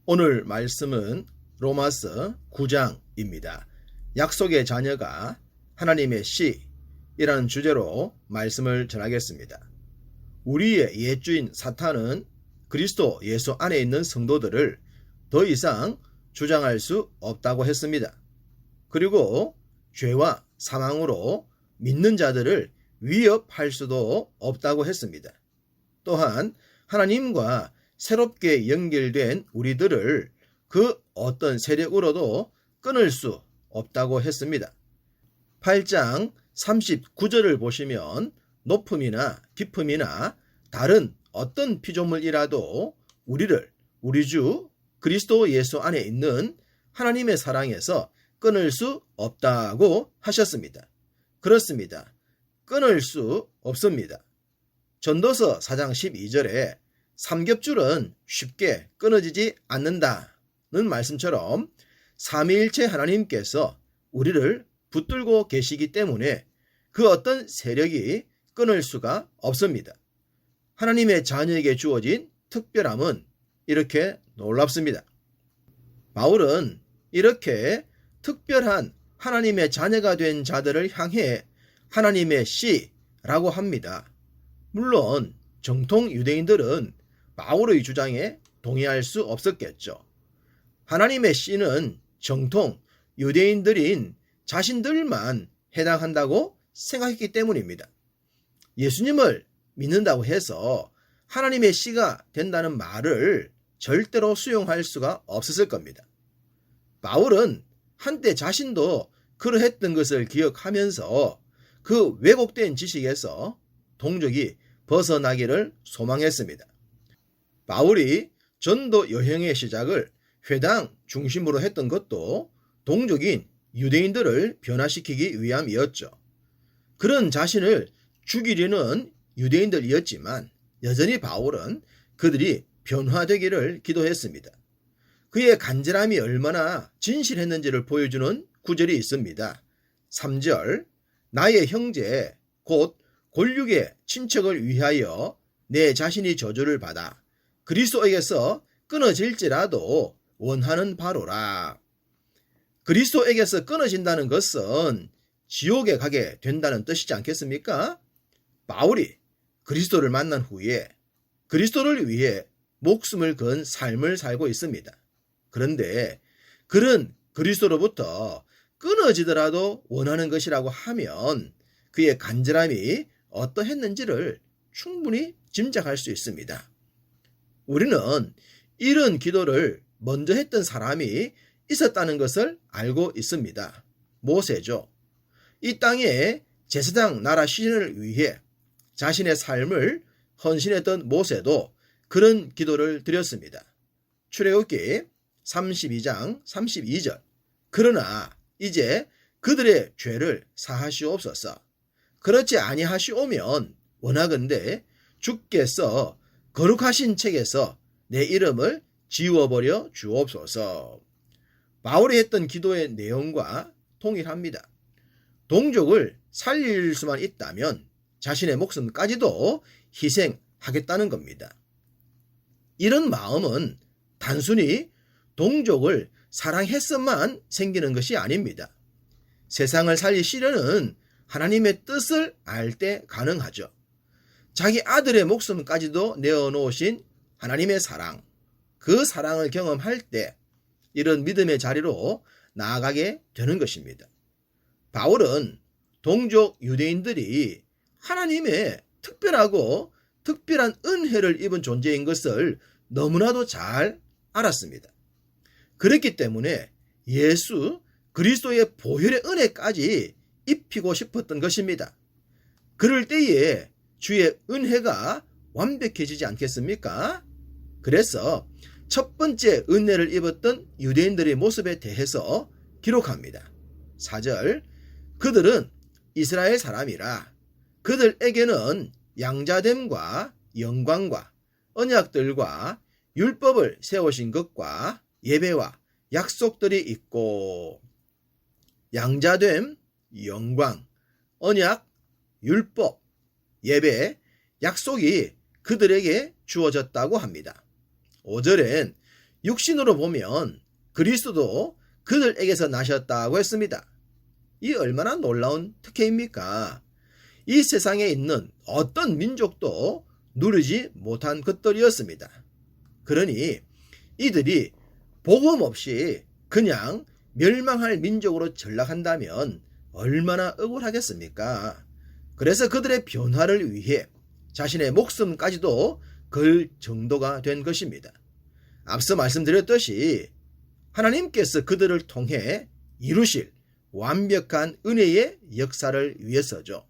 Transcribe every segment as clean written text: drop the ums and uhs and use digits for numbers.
오늘 말씀은 로마서 9장입니다. 약속의 자녀가 하나님의 씨이라는 주제로 말씀을 전하겠습니다. 우리의 옛주인 사탄은 그리스도 예수 안에 있는 성도들을 더 이상 주장할 수 없다고 했습니다. 그리고 죄와 사망으로 믿는 자들을 위협할 수도 없다고 했습니다. 또한 하나님과 새롭게 연결된 우리들을 그 어떤 세력으로도 끊을 수 없다고 했습니다. 8장 39절을 보시면 높음이나 깊음이나 다른 어떤 피조물이라도 우리를 우리 주 그리스도 예수 안에 있는 하나님의 사랑에서 끊을 수 없다고 하셨습니다. 그렇습니다. 끊을 수 없습니다. 전도서 4장 12절에 삼겹줄은 쉽게 끊어지지 않는다는 말씀처럼 삼위일체 하나님께서 우리를 붙들고 계시기 때문에 그 어떤 세력이 끊을 수가 없습니다. 하나님의 자녀에게 주어진 특별함은 이렇게 놀랍습니다. 바울은 이렇게 특별한 하나님의 자녀가 된 자들을 향해 하나님의 씨라고 합니다. 물론 정통 유대인들은 바울의 주장에 동의할 수 없었겠죠. 하나님의 씨는 정통 유대인들인 자신들만 해당한다고 생각했기 때문입니다. 예수님을 믿는다고 해서 하나님의 씨가 된다는 말을 절대로 수용할 수가 없었을 겁니다. 바울은 한때 자신도 그러했던 것을 기억하면서 그 왜곡된 지식에서 동족이 벗어나기를 소망했습니다. 바울이 전도 여행의 시작을 회당 중심으로 했던 것도 동족인 유대인들을 변화시키기 위함이었죠. 그런 자신을 죽이려는 유대인들이었지만 여전히 바울은 그들이 변화되기를 기도했습니다. 그의 간절함이 얼마나 진실했는지를 보여주는 구절이 있습니다. 3절 나의 형제 곧 골육의 친척을 위하여 내 자신이 저주를 받아 그리스도에게서 끊어질지라도 원하는 바로라. 그리스도에게서 끊어진다는 것은 지옥에 가게 된다는 뜻이지 않겠습니까? 바울이 그리스도를 만난 후에 그리스도를 위해 목숨을 건 삶을 살고 있습니다. 그런데 그런 그리스도로부터 끊어지더라도 원하는 것이라고 하면 그의 간절함이 어떠했는지를 충분히 짐작할 수 있습니다. 우리는 이런 기도를 먼저 했던 사람이 있었다는 것을 알고 있습니다. 모세죠. 이 땅에 제사장 나라 시즌을 위해 자신의 삶을 헌신했던 모세도 그런 기도를 드렸습니다. 출애굽기 32장 32절 그러나 이제 그들의 죄를 사하시옵소서. 그렇지 아니하시오면 원하건대 주께서 거룩하신 책에서 내 이름을 지워버려 주옵소서. 바울이 했던 기도의 내용과 동일합니다. 동족을 살릴 수만 있다면 자신의 목숨까지도 희생하겠다는 겁니다. 이런 마음은 단순히 동족을 사랑했음만 생기는 것이 아닙니다. 세상을 살리시려는 하나님의 뜻을 알 때 가능하죠. 자기 아들의 목숨까지도 내어놓으신 하나님의 사랑, 그 사랑을 경험할 때 이런 믿음의 자리로 나아가게 되는 것입니다. 바울은 동족 유대인들이 하나님의 특별하고 특별한 은혜를 입은 존재인 것을 너무나도 잘 알았습니다. 그렇기 때문에 예수 그리스도의 보혈의 은혜까지 입히고 싶었던 것입니다. 그럴 때에 주의 은혜가 완벽해지지 않겠습니까? 그래서 첫 번째 은혜를 입었던 유대인들의 모습에 대해서 기록합니다. 4절 그들은 이스라엘 사람이라 그들에게는 양자됨과 영광과 언약들과 율법을 세우신 것과 예배와 약속들이 있고 양자됨, 영광, 언약, 율법, 예배, 약속이 그들에게 주어졌다고 합니다. 5절엔 육신으로 보면 그리스도도 그들에게서 나셨다고 했습니다. 이 얼마나 놀라운 특혜입니까? 이 세상에 있는 어떤 민족도 누리지 못한 것들이었습니다. 그러니 이들이 복음 없이 그냥 멸망할 민족으로 전락한다면 얼마나 억울하겠습니까? 그래서 그들의 변화를 위해 자신의 목숨까지도 걸 정도가 된 것입니다. 앞서 말씀드렸듯이 하나님께서 그들을 통해 이루실 완벽한 은혜의 역사를 위해서죠.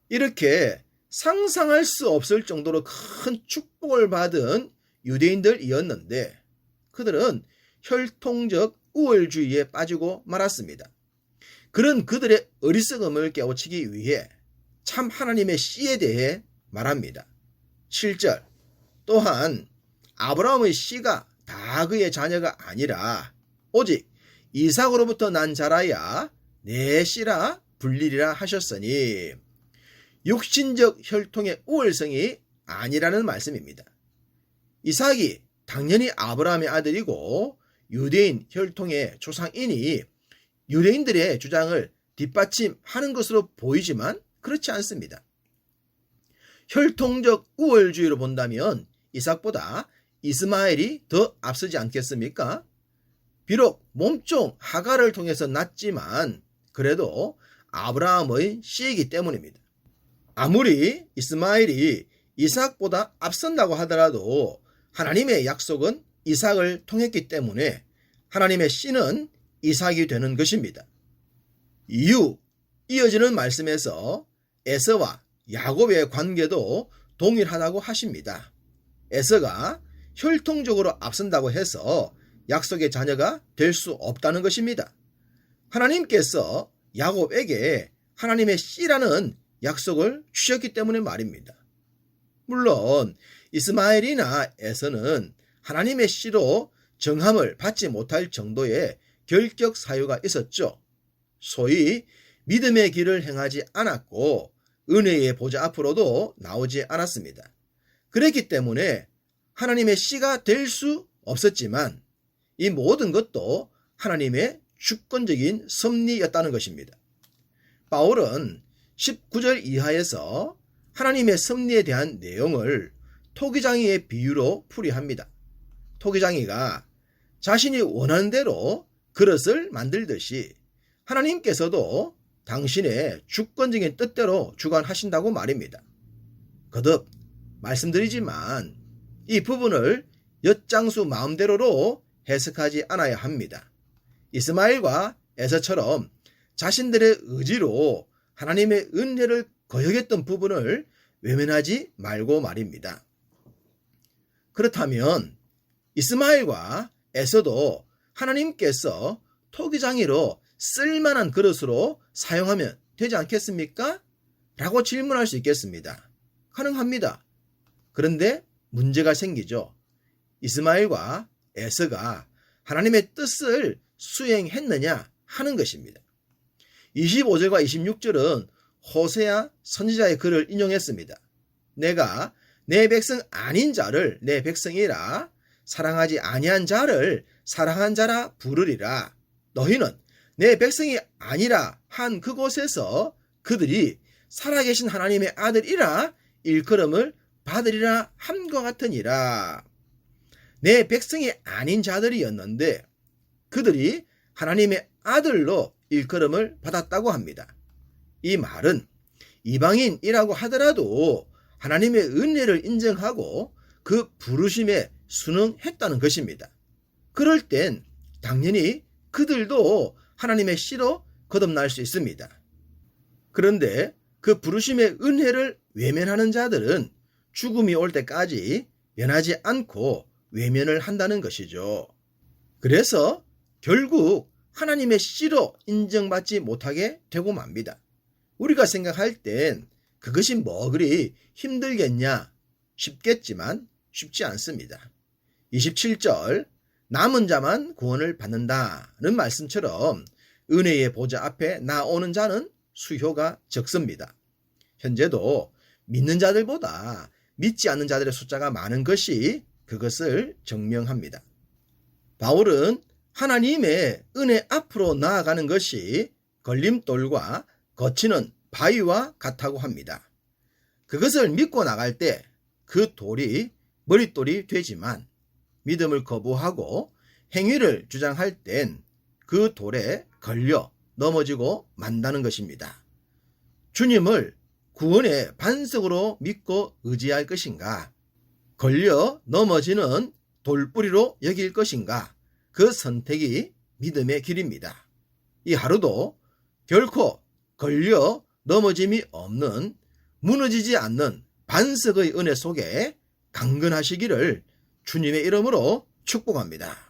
이렇게 상상할 수 없을 정도로 큰 축복을 받은 유대인들이었는데 그들은 혈통적 우월주의에 빠지고 말았습니다. 그런 그들의 어리석음을 깨우치기 위해 참 하나님의 씨에 대해 말합니다. 7절 또한 아브라함의 씨가 다 그의 자녀가 아니라 오직 이삭으로부터 난 자라야 내 씨라 불리리라 하셨으니 육신적 혈통의 우월성이 아니라는 말씀입니다. 이삭이 당연히 아브라함의 아들이고 유대인 혈통의 조상이니 유대인들의 주장을 뒷받침하는 것으로 보이지만 그렇지 않습니다. 혈통적 우월주의로 본다면 이삭보다 이스마엘이 더 앞서지 않겠습니까? 비록 몸종 하갈을 통해서 낳지만 그래도 아브라함의 씨이기 때문입니다. 아무리 이스마엘이 이삭보다 앞선다고 하더라도 하나님의 약속은 이삭을 통했기 때문에 하나님의 씨는 이삭이 되는 것입니다. 이후 이어지는 말씀에서 에서와 야곱의 관계도 동일하다고 하십니다. 에서가 혈통적으로 앞선다고 해서 약속의 자녀가 될 수 없다는 것입니다. 하나님께서 야곱에게 하나님의 씨라는 약속을 주셨기 때문에 말입니다. 물론 이스마엘이나 에서는 하나님의 씨로 정함을 받지 못할 정도의 결격 사유가 있었죠. 소위 믿음의 길을 행하지 않았고 은혜의 보좌 앞으로도 나오지 않았습니다. 그랬기 때문에 하나님의 씨가 될 수 없었지만 이 모든 것도 하나님의 주권적인 섭리였다는 것입니다. 바울은 19절 이하에서 하나님의 섭리에 대한 내용을 토기장이의 비유로 풀이합니다. 토기장이가 자신이 원하는 대로 그릇을 만들듯이 하나님께서도 당신의 주권적인 뜻대로 주관하신다고 말입니다. 거듭 말씀드리지만 이 부분을 엿장수 마음대로로 해석하지 않아야 합니다. 이스마엘과 에서처럼 자신들의 의지로 하나님의 은혜를 거역했던 부분을 외면하지 말고 말입니다. 그렇다면 이스마엘과 에서도 하나님께서 토기장이로 쓸만한 그릇으로 사용하면 되지 않겠습니까? 라고 질문할 수 있겠습니다. 가능합니다. 그런데 문제가 생기죠. 이스마엘과 에서가 하나님의 뜻을 수행했느냐 하는 것입니다. 25절과 26절은 호세아 선지자의 글을 인용했습니다. 내가 내 백성 아닌 자를 내 백성이라 사랑하지 아니한 자를 사랑한 자라 부르리라. 너희는 내 백성이 아니라 한 그곳에서 그들이 살아계신 하나님의 아들이라 일컬음을 받으리라 함과 같으니라. 내 백성이 아닌 자들이었는데 그들이 하나님의 아들로 일컬음을 받았다고 합니다. 이 말은 이방인이라고 하더라도 하나님의 은혜를 인정하고 그 부르심에 순응했다는 것입니다. 그럴 땐 당연히 그들도 하나님의 씨로 거듭날 수 있습니다. 그런데 그 부르심의 은혜를 외면하는 자들은 죽음이 올 때까지 변하지 않고 외면을 한다는 것이죠. 그래서 결국 하나님의 씨로 인정받지 못하게 되고 맙니다. 우리가 생각할 땐 그것이 뭐 그리 힘들겠냐 싶겠지만 쉽지 않습니다. 27절 남은 자만 구원을 받는다는 말씀처럼 은혜의 보좌 앞에 나오는 자는 수효가 적습니다. 현재도 믿는 자들보다 믿지 않는 자들의 숫자가 많은 것이 그것을 증명합니다. 바울은 하나님의 은혜 앞으로 나아가는 것이 걸림돌과 거치는 바위와 같다고 합니다. 그것을 믿고 나갈 때 그 돌이 머릿돌이 되지만 믿음을 거부하고 행위를 주장할 땐 그 돌에 걸려 넘어지고 만다는 것입니다. 주님을 구원의 반석으로 믿고 의지할 것인가? 걸려 넘어지는 돌뿌리로 여길 것인가? 그 선택이 믿음의 길입니다. 이 하루도 결코 걸려 넘어짐이 없는 무너지지 않는 반석의 은혜 속에 강건하시기를 주님의 이름으로 축복합니다.